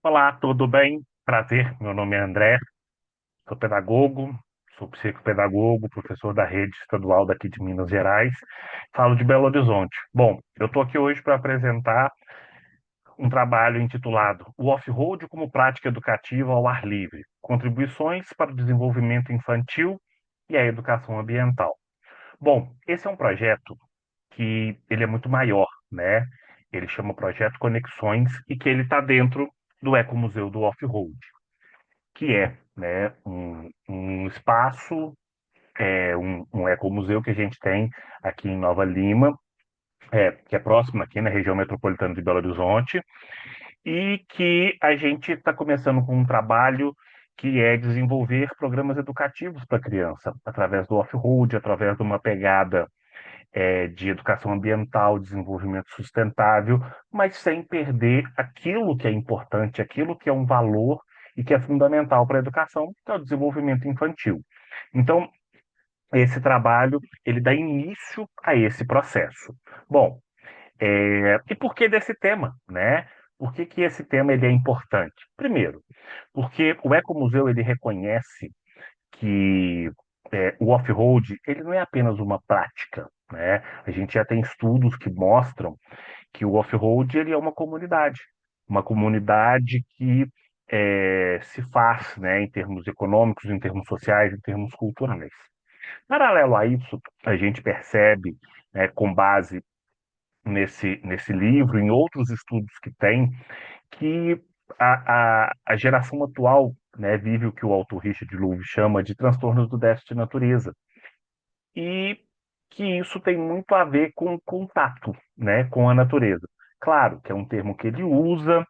Olá, tudo bem? Prazer, meu nome é André, sou pedagogo, sou psicopedagogo, professor da rede estadual daqui de Minas Gerais, falo de Belo Horizonte. Bom, eu estou aqui hoje para apresentar um trabalho intitulado O Off-Road como Prática Educativa ao Ar Livre, Contribuições para o Desenvolvimento Infantil e a Educação Ambiental. Bom, esse é um projeto que ele é muito maior, né? Ele chama Projeto Conexões e que ele está dentro do Ecomuseu do Off-Road, que é, né, um espaço, um ecomuseu que a gente tem aqui em Nova Lima, que é próximo aqui na região metropolitana de Belo Horizonte, e que a gente está começando com um trabalho que é desenvolver programas educativos para criança, através do off-road, através de uma pegada de educação ambiental, desenvolvimento sustentável, mas sem perder aquilo que é importante, aquilo que é um valor e que é fundamental para a educação, que é o desenvolvimento infantil. Então, esse trabalho, ele dá início a esse processo. Bom, e por que desse tema, né? Por que que esse tema ele é importante? Primeiro, porque o Ecomuseu ele reconhece que o off-road ele não é apenas uma prática, né? A gente já tem estudos que mostram que o off-road ele é uma comunidade que se faz, né, em termos econômicos, em termos sociais, em termos culturais. Paralelo a isso, a gente percebe, né, com base nesse livro, em outros estudos que tem, que a geração atual, né, vive o que o autor Richard Louv chama de transtornos do déficit de natureza. E que isso tem muito a ver com o contato, né, com a natureza. Claro que é um termo que ele usa,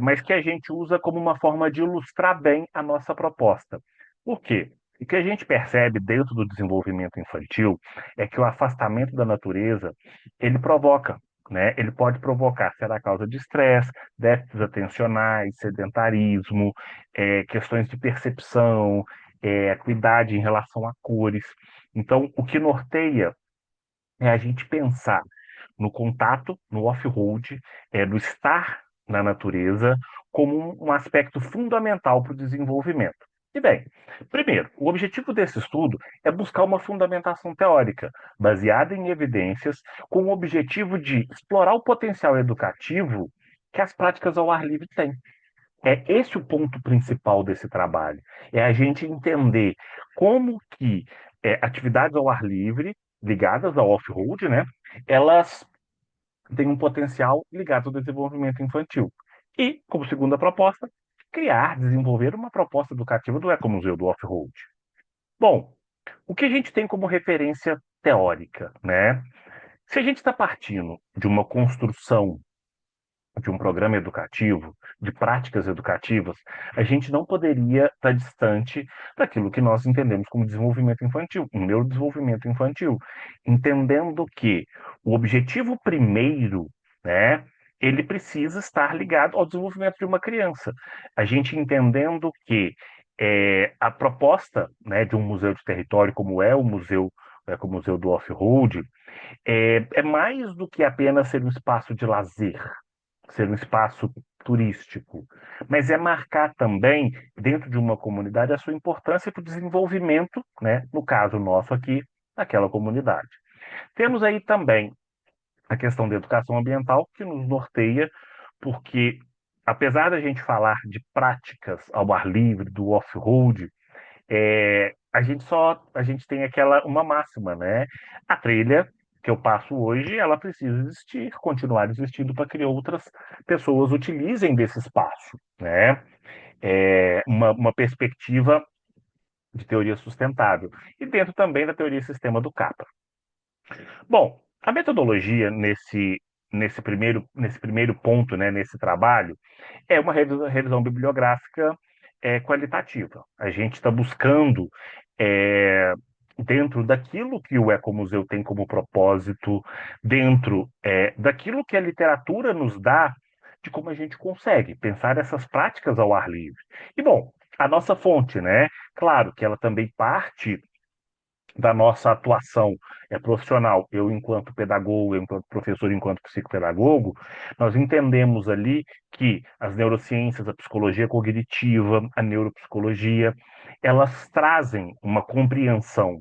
mas que a gente usa como uma forma de ilustrar bem a nossa proposta. Por quê? O que a gente percebe dentro do desenvolvimento infantil é que o afastamento da natureza ele provoca, né? Ele pode provocar, será causa de estresse, déficits atencionais, sedentarismo, questões de percepção, acuidade em relação a cores. Então, o que norteia é a gente pensar no contato, no off-road, no estar na natureza, como um aspecto fundamental para o desenvolvimento. E bem, primeiro, o objetivo desse estudo é buscar uma fundamentação teórica, baseada em evidências, com o objetivo de explorar o potencial educativo que as práticas ao ar livre têm. É esse o ponto principal desse trabalho. É a gente entender como que atividades ao ar livre, ligadas ao off-road, né, elas têm um potencial ligado ao desenvolvimento infantil. E, como segunda proposta, criar, desenvolver uma proposta educativa do Ecomuseu do Off-Road. Bom, o que a gente tem como referência teórica, né? Se a gente está partindo de uma construção de um programa educativo, de práticas educativas, a gente não poderia estar distante daquilo que nós entendemos como desenvolvimento infantil, um neurodesenvolvimento infantil, entendendo que o objetivo primeiro, né, ele precisa estar ligado ao desenvolvimento de uma criança. A gente entendendo que a proposta, né, de um museu de território como é o museu, como o Museu do Off-Road, é mais do que apenas ser um espaço de lazer, ser um espaço turístico, mas é marcar também, dentro de uma comunidade, a sua importância para o desenvolvimento, né, no caso nosso aqui, daquela comunidade. Temos aí também a questão da educação ambiental, que nos norteia, porque apesar da gente falar de práticas ao ar livre, do off-road, a gente tem aquela uma máxima, né? A trilha que eu passo hoje, ela precisa existir, continuar existindo para que outras pessoas utilizem desse espaço, né? Uma perspectiva de teoria sustentável e dentro também da teoria sistema do Capra. Bom, a metodologia nesse primeiro ponto, né, nesse trabalho, é uma revisão bibliográfica qualitativa. A gente está buscando, é, dentro daquilo que o Ecomuseu tem como propósito, dentro daquilo que a literatura nos dá, de como a gente consegue pensar essas práticas ao ar livre. E, bom, a nossa fonte, né? Claro que ela também parte da nossa atuação profissional, eu enquanto pedagogo, eu enquanto professor, enquanto psicopedagogo, nós entendemos ali que as neurociências, a psicologia cognitiva, a neuropsicologia, elas trazem uma compreensão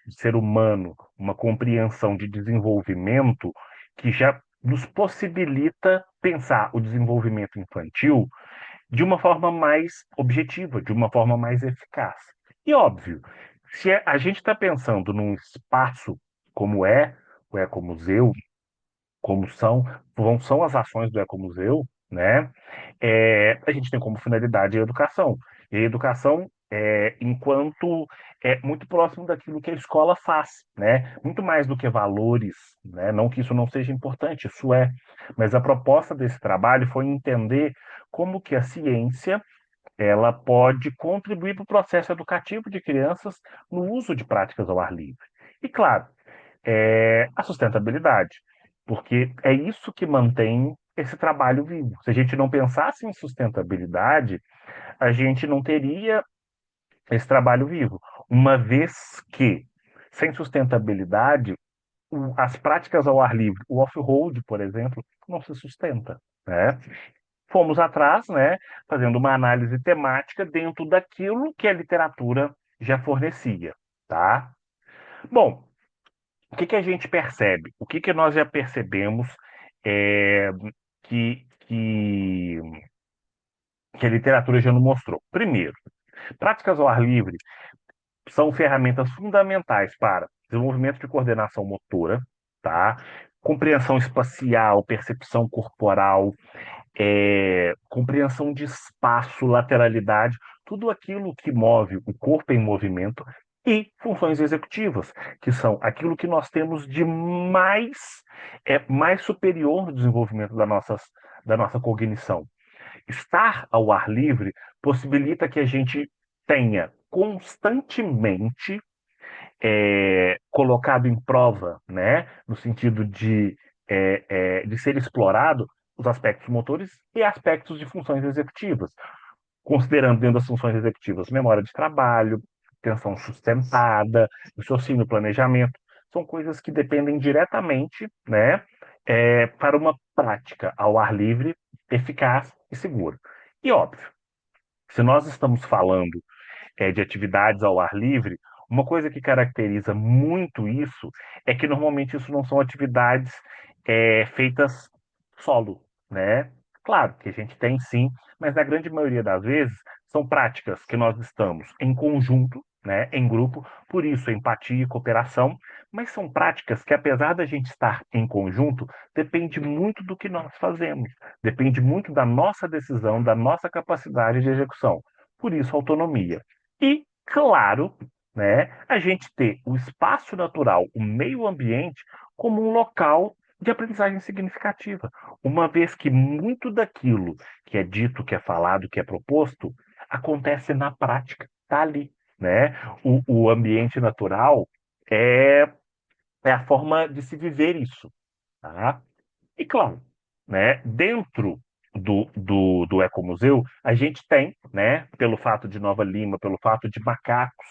de ser humano, uma compreensão de desenvolvimento que já nos possibilita pensar o desenvolvimento infantil de uma forma mais objetiva, de uma forma mais eficaz. E óbvio, se a gente está pensando num espaço como é o Ecomuseu, como são as ações do Ecomuseu, né? A gente tem como finalidade a educação. E a educação enquanto é muito próximo daquilo que a escola faz, né? Muito mais do que valores, né? Não que isso não seja importante, isso é. Mas a proposta desse trabalho foi entender como que a ciência ela pode contribuir para o processo educativo de crianças no uso de práticas ao ar livre. E, claro, a sustentabilidade, porque é isso que mantém esse trabalho vivo. Se a gente não pensasse em sustentabilidade, a gente não teria esse trabalho vivo, uma vez que, sem sustentabilidade, as práticas ao ar livre, o off-road, por exemplo, não se sustenta, né? Fomos atrás, né, fazendo uma análise temática dentro daquilo que a literatura já fornecia, tá? Bom, o que que a gente percebe? O que que nós já percebemos é, que, que, que a literatura já nos mostrou? Primeiro, práticas ao ar livre são ferramentas fundamentais para desenvolvimento de coordenação motora, tá? Compreensão espacial, percepção corporal, compreensão de espaço, lateralidade, tudo aquilo que move o corpo em movimento e funções executivas, que são aquilo que nós temos de mais superior no desenvolvimento da nossa cognição. Estar ao ar livre possibilita que a gente tenha constantemente colocado em prova, né, no sentido de ser explorado os aspectos motores e aspectos de funções executivas, considerando dentro das funções executivas memória de trabalho, atenção sustentada, raciocínio, planejamento, são coisas que dependem diretamente, né, para uma prática ao ar livre, eficaz e segura. E óbvio, se nós estamos falando de atividades ao ar livre, uma coisa que caracteriza muito isso é que normalmente isso não são atividades feitas solo, né? Claro que a gente tem sim, mas na grande maioria das vezes são práticas que nós estamos em conjunto, né, em grupo, por isso empatia e cooperação, mas são práticas que apesar da gente estar em conjunto, depende muito do que nós fazemos, depende muito da nossa decisão, da nossa capacidade de execução. Por isso, autonomia. E, claro, né, a gente ter o espaço natural, o meio ambiente, como um local de aprendizagem significativa, uma vez que muito daquilo que é dito, que é falado, que é proposto, acontece na prática, está ali, né? O ambiente natural é, é a forma de se viver isso, tá? E claro, né, dentro do Ecomuseu, a gente tem, né, pelo fato de Nova Lima, pelo fato de Macacos,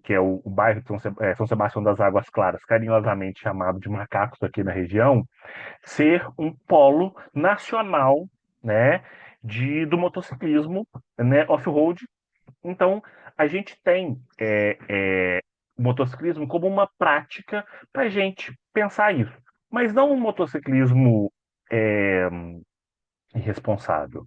que é o bairro de São Sebastião das Águas Claras, carinhosamente chamado de Macacos aqui na região, ser um polo nacional, né, do motociclismo, né, off-road. Então, a gente tem o motociclismo como uma prática para a gente pensar isso. Mas não um motociclismo é, irresponsável.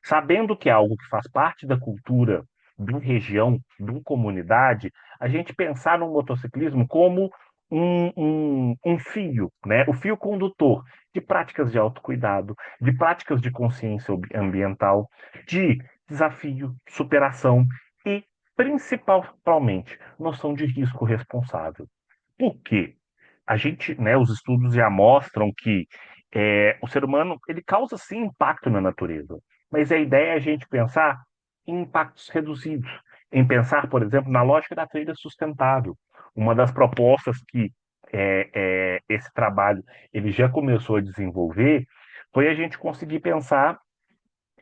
Sabendo que é algo que faz parte da cultura de região, de comunidade, a gente pensar no motociclismo como um fio, né? O fio condutor de práticas de autocuidado, de práticas de consciência ambiental, de desafio, superação e, principalmente, noção de risco responsável. Por quê? A gente, né, os estudos já mostram que o ser humano ele causa sim impacto na natureza, mas a ideia é a gente pensar em impactos reduzidos, em pensar, por exemplo, na lógica da trilha sustentável. Uma das propostas que esse trabalho ele já começou a desenvolver foi a gente conseguir pensar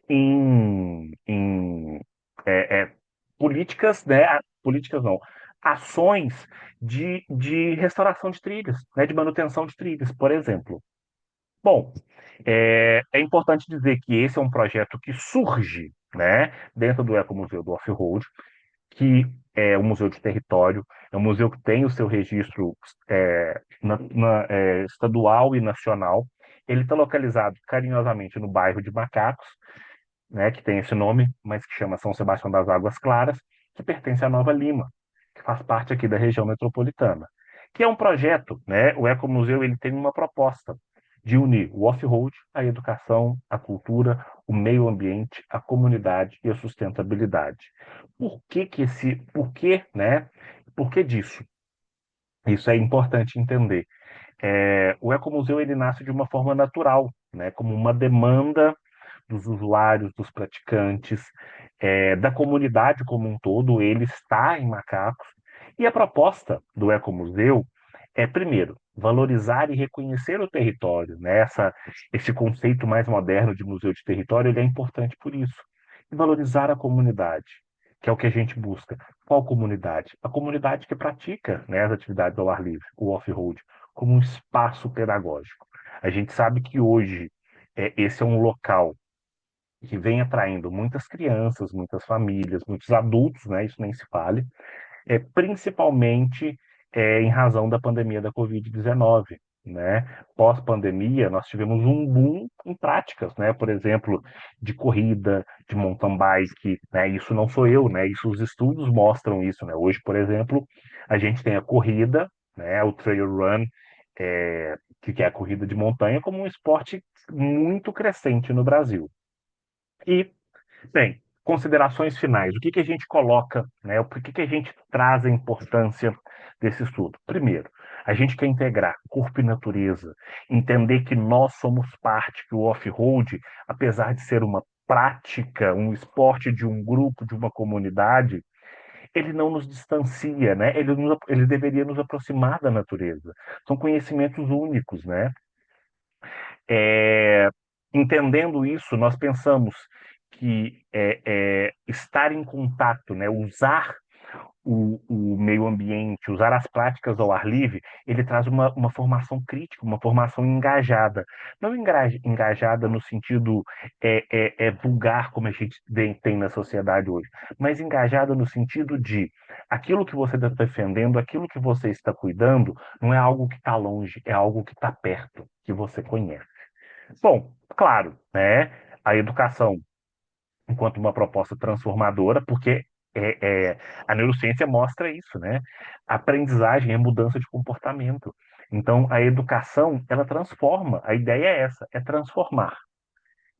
em políticas, né? Políticas não. ações de restauração de trilhas, né, de manutenção de trilhas, por exemplo. Bom, é importante dizer que esse é um projeto que surge, né, dentro do Ecomuseu do Off-Road, que é um museu de território, é um museu que tem o seu registro estadual e nacional. Ele está localizado carinhosamente no bairro de Macacos, né, que tem esse nome, mas que chama São Sebastião das Águas Claras, que pertence à Nova Lima, que faz parte aqui da região metropolitana. Que é um projeto, né? O Ecomuseu ele tem uma proposta de unir o off-road, a educação, a cultura, o meio ambiente, a comunidade e a sustentabilidade. Por que, né? Por que disso? Isso é importante entender. O ecomuseu ele nasce de uma forma natural, né, como uma demanda dos usuários, dos praticantes, da comunidade como um todo. Ele está em Macacos. E a proposta do ecomuseu é, primeiro, valorizar e reconhecer o território, né? Esse conceito mais moderno de museu de território ele é importante por isso. E valorizar a comunidade, que é o que a gente busca. Qual comunidade? A comunidade que pratica, né, as atividades ao ar livre, o off-road, como um espaço pedagógico. A gente sabe que hoje esse é um local que vem atraindo muitas crianças, muitas famílias, muitos adultos, né? Isso nem se fale, principalmente em razão da pandemia da Covid-19. Né? Pós-pandemia, nós tivemos um boom em práticas, né? Por exemplo, de corrida, de mountain bike, né? Isso não sou eu, né? Isso os estudos mostram isso, né? Hoje, por exemplo, a gente tem a corrida, né? O trail run, que é a corrida de montanha, como um esporte muito crescente no Brasil. E bem, considerações finais. O que que a gente coloca, né? Por que que a gente traz a importância desse estudo? Primeiro, a gente quer integrar corpo e natureza, entender que nós somos parte, que o off-road, apesar de ser uma prática, um esporte de um grupo, de uma comunidade, ele não nos distancia, né? Ele deveria nos aproximar da natureza. São conhecimentos únicos, né? É, entendendo isso, nós pensamos que estar em contato, né, usar o meio ambiente, usar as práticas ao ar livre, ele traz uma formação crítica, uma formação engajada. Não engajada no sentido vulgar, como a gente tem na sociedade hoje, mas engajada no sentido de aquilo que você está defendendo, aquilo que você está cuidando, não é algo que está longe, é algo que está perto, que você conhece. Bom, claro, né? A educação enquanto uma proposta transformadora, porque a neurociência mostra isso, né? A aprendizagem é mudança de comportamento. Então, a educação, ela transforma. A ideia é essa, é transformar.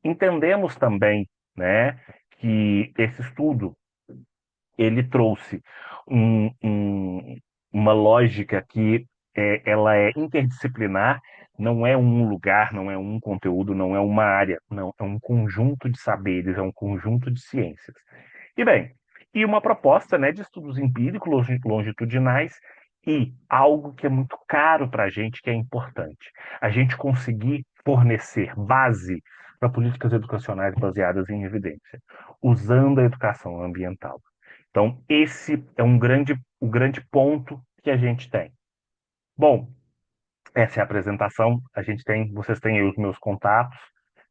Entendemos também, né, que esse estudo ele trouxe uma lógica que ela é interdisciplinar, não é um lugar, não é um conteúdo, não é uma área, não, é um conjunto de saberes, é um conjunto de ciências. E bem, e uma proposta, né, de estudos empíricos longitudinais e algo que é muito caro para a gente, que é importante, a gente conseguir fornecer base para políticas educacionais baseadas em evidência, usando a educação ambiental. Então, esse é o grande ponto que a gente tem. Bom, essa é a apresentação. Vocês têm aí os meus contatos,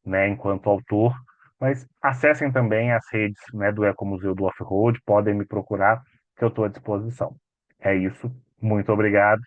né, enquanto autor, mas acessem também as redes, né, do Ecomuseu do Off-Road, podem me procurar, que eu estou à disposição. É isso. Muito obrigado.